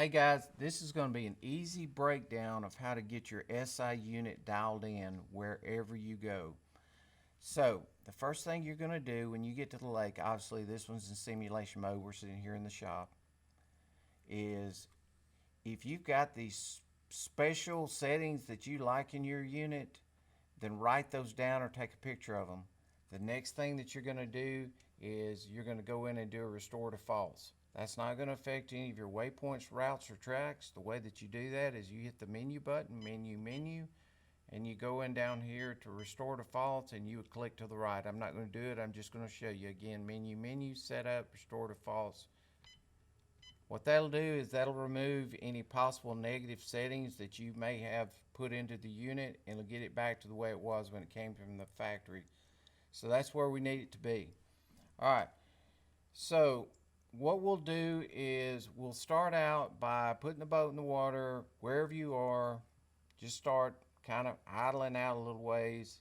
Hey guys, this is going to be an easy breakdown of how to get your SI unit dialed in wherever you go. So, the first thing you're going to do when you get to the lake, obviously this one's in simulation mode, we're sitting here in the shop, is if you've got these special settings that you like in your unit, then write those down or take a picture of them. The next thing that you're going to do is you're going to go in and do a restore to false. That's not going to affect any of your waypoints, routes, or tracks. The way that you do that is you hit the menu button, menu, and you go in down here to restore to false and you would click to the right. I'm not going to do it. I'm just going to show you again. Menu, setup, restore to false. What that'll do is that'll remove any possible negative settings that you may have put into the unit, and it'll get it back to the way it was when it came from the factory. So that's where we need it to be. All right, so what we'll do is we'll start out by putting the boat in the water wherever you are. Just start kind of idling out a little ways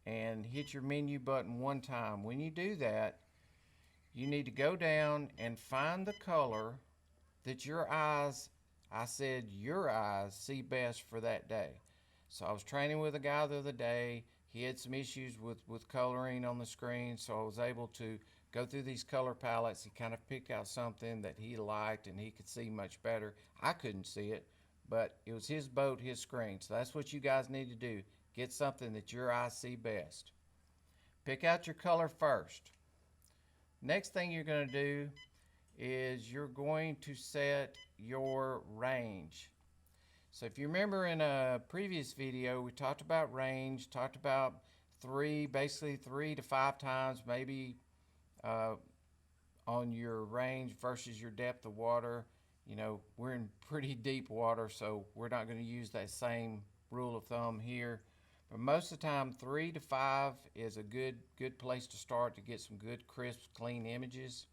and hit your menu button one time. When you do that, you need to go down and find the color that your eyes, I said your eyes, see best for that day. So I was training with a guy the other day. He had some issues with coloring on the screen, so I was able to go through these color palettes and kind of pick out something that he liked and he could see much better. I couldn't see it, but it was his boat, his screen. So that's what you guys need to do. Get something that your eyes see best. Pick out your color first. Next thing you're going to do is you're going to set your range. So if you remember in a previous video, we talked about range, talked about basically 3 to 5 times maybe on your range versus your depth of water. You know, we're in pretty deep water, so we're not going to use that same rule of thumb here. But most of the time, 3 to 5 is a good place to start to get some good, crisp, clean images.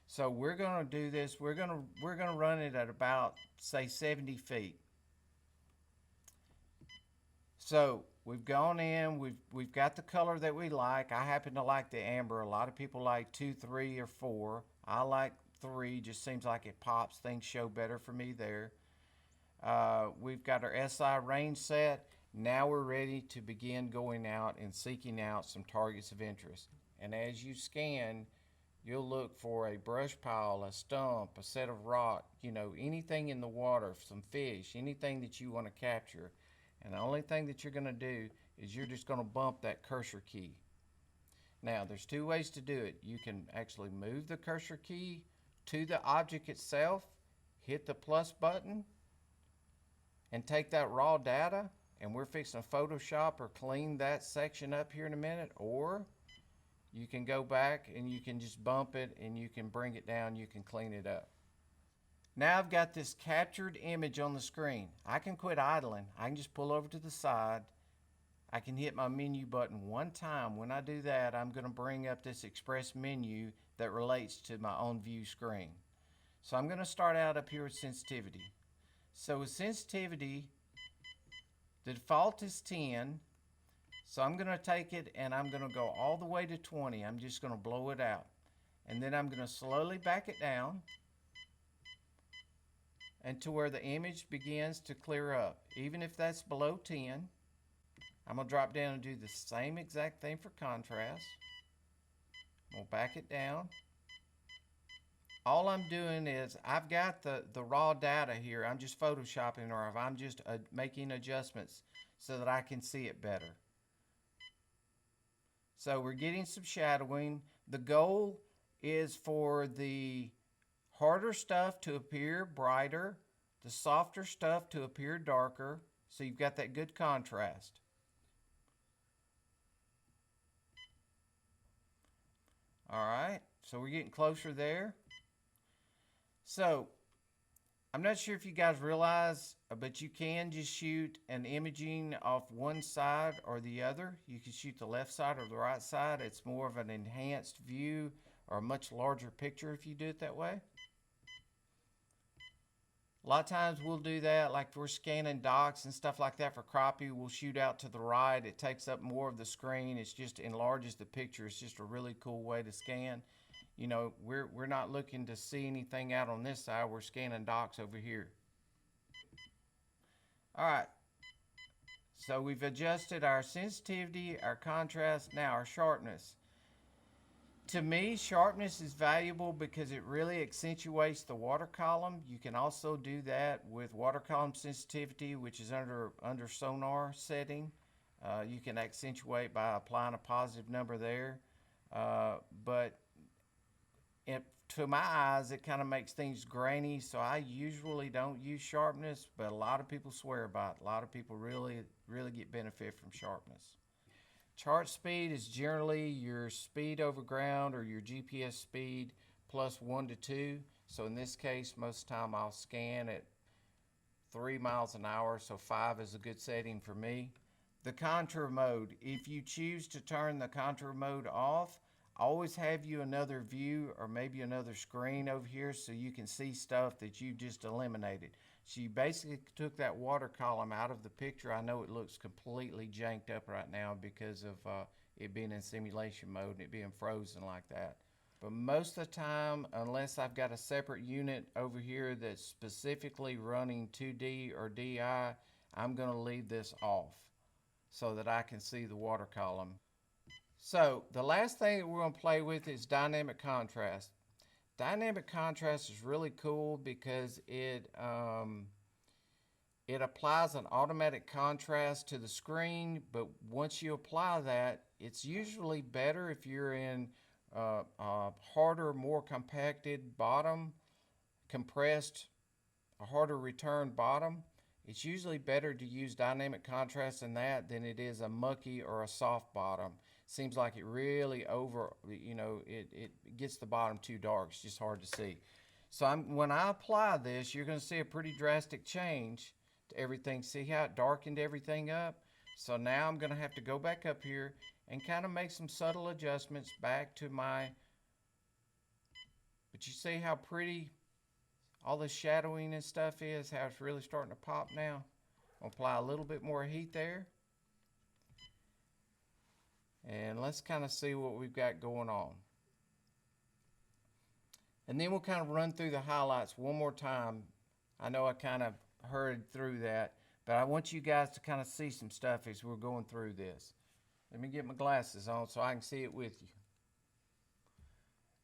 So we're going to do this. We're going to run it at about, say, 70 feet. So we've gone in. We've got the color that we like. I happen to like the amber. A lot of people like 2, 3, or 4. I like 3. Just seems like it pops. Things show better for me there. We've got our SI range set. Now we're ready to begin going out and seeking out some targets of interest. And as you scan, you'll look for a brush pile, a stump, a set of rock, you know, anything in the water, some fish, anything that you want to capture. And the only thing that you're going to do is you're just going to bump that cursor key. Now, there's 2 ways to do it. You can actually move the cursor key to the object itself, hit the plus button, and take that raw data, and we're fixing to Photoshop or clean that section up here in a minute, or you can go back and you can just bump it and you can bring it down, you can clean it up. Now I've got this captured image on the screen. I can quit idling. I can just pull over to the side. I can hit my menu button one time. When I do that, I'm going to bring up this express menu that relates to my own view screen. So I'm going to start out up here with sensitivity. So with sensitivity, the default is 10. So I'm going to take it and I'm going to go all the way to 20. I'm just going to blow it out. And then I'm going to slowly back it down until where the image begins to clear up. Even if that's below 10, I'm going to drop down and do the same exact thing for contrast. I'm going to back it down. All I'm doing is I've got the raw data here. I'm just photoshopping, or if I'm just making adjustments so that I can see it better. So we're getting some shadowing. The goal is for the harder stuff to appear brighter, the softer stuff to appear darker, so you've got that good contrast. All right, so we're getting closer there. So I'm not sure if you guys realize, but you can just shoot an imaging off one side or the other. You can shoot the left side or the right side. It's more of an enhanced view or a much larger picture if you do it that way. A lot of times we'll do that, like if we're scanning docks and stuff like that for crappie, we'll shoot out to the right. It takes up more of the screen. It just enlarges the picture. It's just a really cool way to scan. You know, we're not looking to see anything out on this side. We're scanning docks over here. All right. So we've adjusted our sensitivity, our contrast, now our sharpness. To me, sharpness is valuable because it really accentuates the water column. You can also do that with water column sensitivity, which is under sonar setting. You can accentuate by applying a positive number there. But to my eyes, it kind of makes things grainy, so I usually don't use sharpness, but a lot of people swear by it. A lot of people really get benefit from sharpness. Chart speed is generally your speed over ground or your GPS speed plus 1 to 2. So in this case, most of the time I'll scan at 3 miles an hour, so 5 is a good setting for me. The contour mode, if you choose to turn the contour mode off, always have you another view or maybe another screen over here so you can see stuff that you just eliminated. So you basically took that water column out of the picture. I know it looks completely janked up right now because of it being in simulation mode and it being frozen like that. But most of the time, unless I've got a separate unit over here that's specifically running 2D or DI, I'm going to leave this off so that I can see the water column. So the last thing that we're going to play with is dynamic contrast. Dynamic contrast is really cool because it applies an automatic contrast to the screen, but once you apply that, it's usually better if you're in a harder, more compacted bottom, compressed, a harder return bottom. It's usually better to use dynamic contrast in that than it is a mucky or a soft bottom. Seems like it really it gets the bottom too dark. It's just hard to see. So when I apply this, you're going to see a pretty drastic change to everything. See how it darkened everything up? So now I'm going to have to go back up here and kind of make some subtle adjustments back to my, but you see how pretty all the shadowing and stuff is, how it's really starting to pop now. I'll apply a little bit more heat there. And let's kind of see what we've got going on. And then we'll kind of run through the highlights one more time. I know I kind of hurried through that, but I want you guys to kind of see some stuff as we're going through this. Let me get my glasses on so I can see it with you.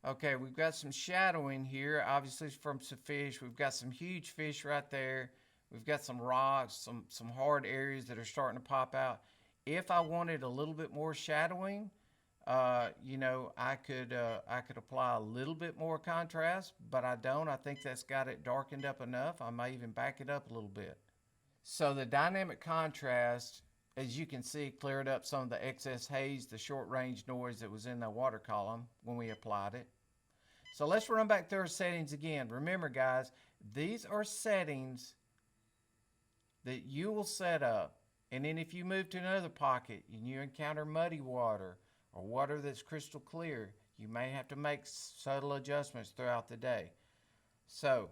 Okay, we've got some shadowing here, obviously from some fish. We've got some huge fish right there. We've got some rocks, some hard areas that are starting to pop out. If I wanted a little bit more shadowing, I could apply a little bit more contrast, but I don't. I think that's got it darkened up enough. I may even back it up a little bit. So the dynamic contrast, as you can see, cleared up some of the excess haze, the short range noise that was in the water column when we applied it. So let's run back through our settings again. Remember, guys, these are settings that you will set up. And then if you move to another pocket and you encounter muddy water or water that's crystal clear, you may have to make subtle adjustments throughout the day. So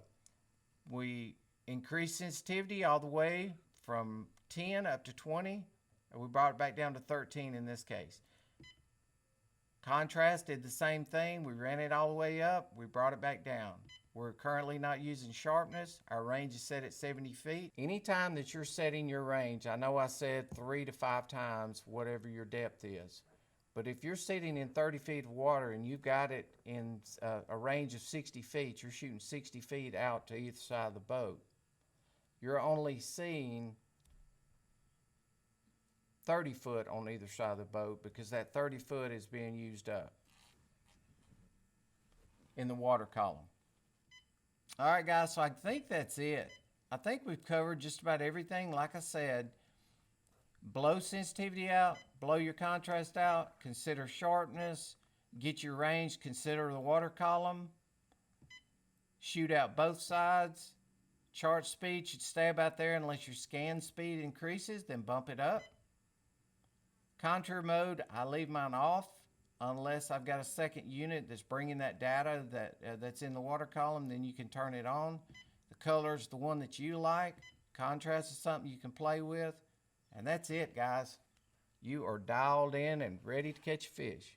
we increased sensitivity all the way from 10 up to 20, and we brought it back down to 13 in this case. Contrast did the same thing. We ran it all the way up. We brought it back down. We're currently not using sharpness. Our range is set at 70 feet. Anytime that you're setting your range, I know I said 3 to 5 times whatever your depth is. But if you're sitting in 30 feet of water and you've got it in a range of 60 feet, you're shooting 60 feet out to either side of the boat. You're only seeing 30 foot on either side of the boat because that 30 foot is being used up in the water column. All right, guys, so I think that's it. I think we've covered just about everything. Like I said, blow sensitivity out, blow your contrast out, consider sharpness, get your range, consider the water column, shoot out both sides. Chart speed should stay about there unless your scan speed increases, then bump it up. Contour mode, I leave mine off unless I've got a second unit that's bringing that data that's in the water column, then you can turn it on. The color is the one that you like. Contrast is something you can play with. And that's it, guys. You are dialed in and ready to catch fish.